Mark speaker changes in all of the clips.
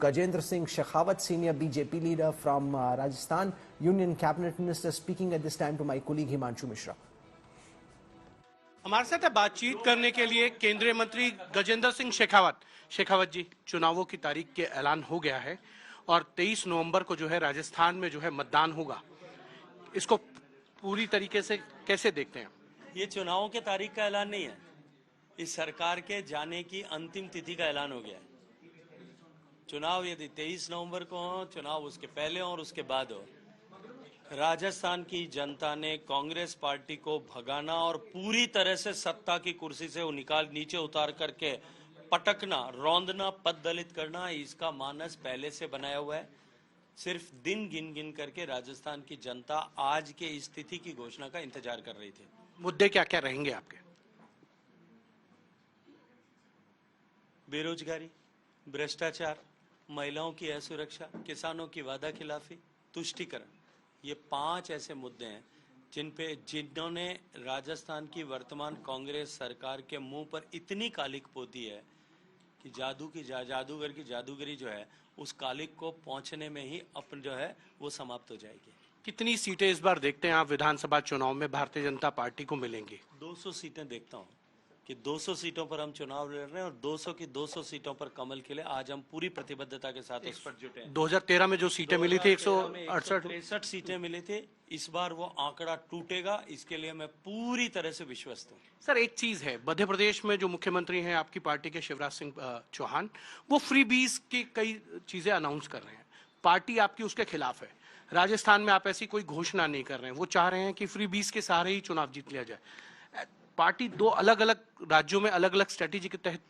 Speaker 1: Gajendra Singh Shekhawat, senior BJP leader from Rajasthan, Union Cabinet Minister, speaking at this time to my colleague Himanshu Mishra.
Speaker 2: हमारे साथ बातचीत करने के लिए केंद्रीय मंत्री गजेंद्र सिंह शेखावत जी, चुनावों की तारीख के ऐलान हो गया है और 23 नवंबर को जो है राजस्थान में जो है मतदान होगा। इसको पूरी तरीके से कैसे देखते हैं?
Speaker 3: ये चुनावों के तारीख का ऐलान नहीं है, इस सरकार के जाने की अंतिम तिथि का ऐलान हो गया है। चुनाव यदि 23 नवंबर को हो, चुनाव उसके पहले हो और उसके बाद हो, राजस्थान की जनता ने कांग्रेस पार्टी को भगाना और पूरी तरह से सत्ता की कुर्सी से नीचे उतार करके पटकना, रौंदना, पद दलित करना, इसका मानस पहले से बनाया हुआ है। सिर्फ दिन गिन गिन करके राजस्थान की जनता आज के इस तिथि की घोषणा का इंतजार कर रही थी।
Speaker 2: मुद्दे क्या क्या रहेंगे आपके?
Speaker 3: बेरोजगारी, भ्रष्टाचार, महिलाओं की असुरक्षा, किसानों की वादा खिलाफी, तुष्टीकरण, ये 5 ऐसे मुद्दे हैं जिन्होंने राजस्थान की वर्तमान कांग्रेस सरकार के मुंह पर इतनी कालिक पोती है कि जादूगर की जादूगरी जो है उस कालिक को पहुंचने में ही अपन जो है वो समाप्त हो जाएगी।
Speaker 2: कितनी सीटें इस बार देखते हैं आप विधानसभा चुनाव में भारतीय जनता पार्टी को मिलेंगी?
Speaker 3: 200 सीटें देखता हूं कि 200 सीटों पर हम चुनाव लड़ रहे हैं और 200 की 200 सीटों पर कमल खिले। आज हम पूरी प्रतिबद्धता के साथ उस पर जुटे हैं।
Speaker 2: 2013 में जो सीटें मिली थी 163
Speaker 3: सीटें मिली थी, इस बार वो आंकड़ा टूटेगा, इसके लिए मैं पूरी तरह से विश्वस्त हूँ।
Speaker 2: सर, एक चीज है, मध्य प्रदेश में जो मुख्यमंत्री हैं आपकी पार्टी के शिवराज सिंह चौहान, वो फ्री बीज की कई चीजें अनाउंस कर रहे हैं, पार्टी आपकी उसके खिलाफ है। राजस्थान में आप ऐसी कोई घोषणा नहीं कर रहे हैं, वो चाह रहे हैं कि फ्री बीज के सहारे ही चुनाव जीत लिया जाए। पार्टी 2 अलग अलग राज्यों में अलग अलग स्ट्रेटेजी के तहत।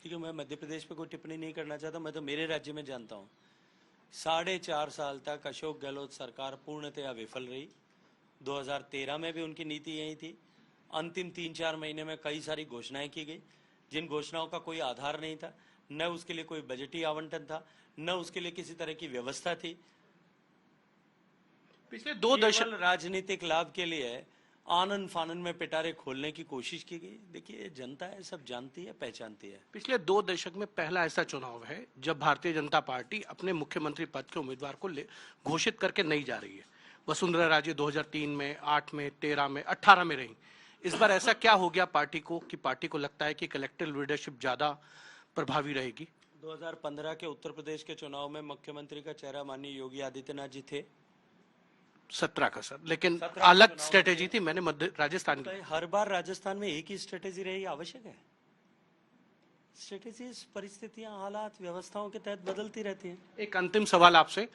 Speaker 3: ठीक है, मैं मध्य प्रदेश पे कोई टिप्पणी नहीं करना चाहता, मैं तो मेरे राज्य में जानता हूँ। 4.5 साल तक अशोक गहलोत सरकार पूर्णतया विफल रही। 2013 में भी उनकी नीति यही थी। अंतिम 3-4 महीने में कई सारी घोषणाएं की गई, जिन घोषणाओं का कोई आधार नहीं था, न उसके लिए कोई बजटीय आवंटन था, न उसके लिए किसी तरह की व्यवस्था थी।
Speaker 2: पिछले 2 दशक
Speaker 3: राजनीतिक लाभ के लिए आनन फानन में पिटारे खोलने की कोशिश की गई। देखिए, जनता है, सब जानती है, पहचानती है।
Speaker 2: पिछले 2 दशक में पहला ऐसा चुनाव है जब भारतीय जनता पार्टी अपने मुख्यमंत्री पद के उम्मीदवार को घोषित करके नहीं जा रही है। वसुंधरा राजे 2003 में, 8 में, 13 में, 18 में रही। इस बार ऐसा क्या हो गया पार्टी को कि पार्टी को लगता है कि कलेक्टिव लीडरशिप ज्यादा प्रभावी रहेगी?
Speaker 3: 2015 के उत्तर प्रदेश के चुनाव में मुख्यमंत्री का चेहरा माननीय योगी आदित्यनाथ जी थे।
Speaker 2: 17 का सर, लेकिन अलग स्ट्रेटेजी थी। मैंने मध्य राजस्थान की,
Speaker 3: हर बार राजस्थान में एक ही स्ट्रेटेजी रही आवश्यक है। स्ट्रेटेजी परिस्थितियां, हालात, व्यवस्थाओं के तहत बदलती रहती हैं।
Speaker 2: एक अंतिम सवाल आपसे,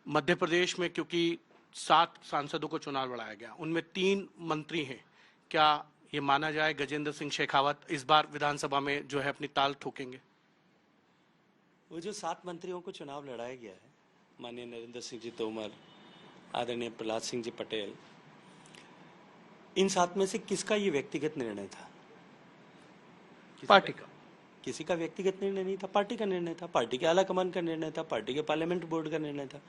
Speaker 2: मध्य प्रदेश में क्योंकि 7 सांसदों को चुनाव लड़ाया गया, उनमें 3 मंत्री हैं, क्या ये माना जाए गजेंद्र सिंह शेखावत इस बार विधानसभा में जो है अपनी ताल ठोकेंगे?
Speaker 3: वो जो 7 मंत्रियों को चुनाव लड़ाया गया है, माननीय नरेंद्र सिंह जी तोमर, आदरणीय प्रहलाद सिंह जी पटेल, इन 7 में से किसका ये व्यक्तिगत निर्णय था?
Speaker 2: पार्टी का।
Speaker 3: किसी का व्यक्तिगत निर्णय नहीं था, पार्टी का निर्णय था, पार्टी के आला कमान का निर्णय था, पार्टी के पार्लियामेंट्री बोर्ड का निर्णय था।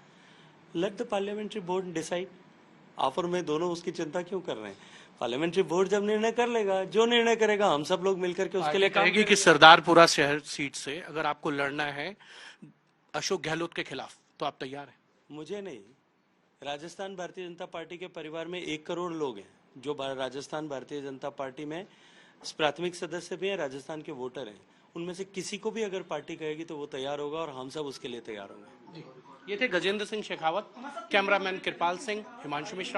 Speaker 3: Let the parliamentary board decide. आप और मैं दोनों उसकी चिंता क्यों कर रहे हैं? पार्लियामेंट्री बोर्ड जब निर्णय कर लेगा, जो निर्णय करेगा, हम सब लोग मिलकर के उसके लिए
Speaker 2: कहेगी कि सरदारपुरा शहर सीट से अगर आपको लड़ना है अशोक गहलोत के खिलाफ, तो आप तैयार हैं?
Speaker 3: मुझे नहीं, राजस्थान भारतीय जनता पार्टी के परिवार में 1 करोड़ लोग हैं जो राजस्थान भारतीय जनता पार्टी में प्राथमिक सदस्य भी हैं, राजस्थान के वोटर हैं। उनमें से किसी को भी अगर पार्टी कहेगी तो वो तैयार होगा और हम सब उसके लिए तैयार होंगे।
Speaker 2: ये थे गजेंद्र सिंह शेखावत। कैमरामैन कृपाल सिंह, हिमांशु मिश्रा।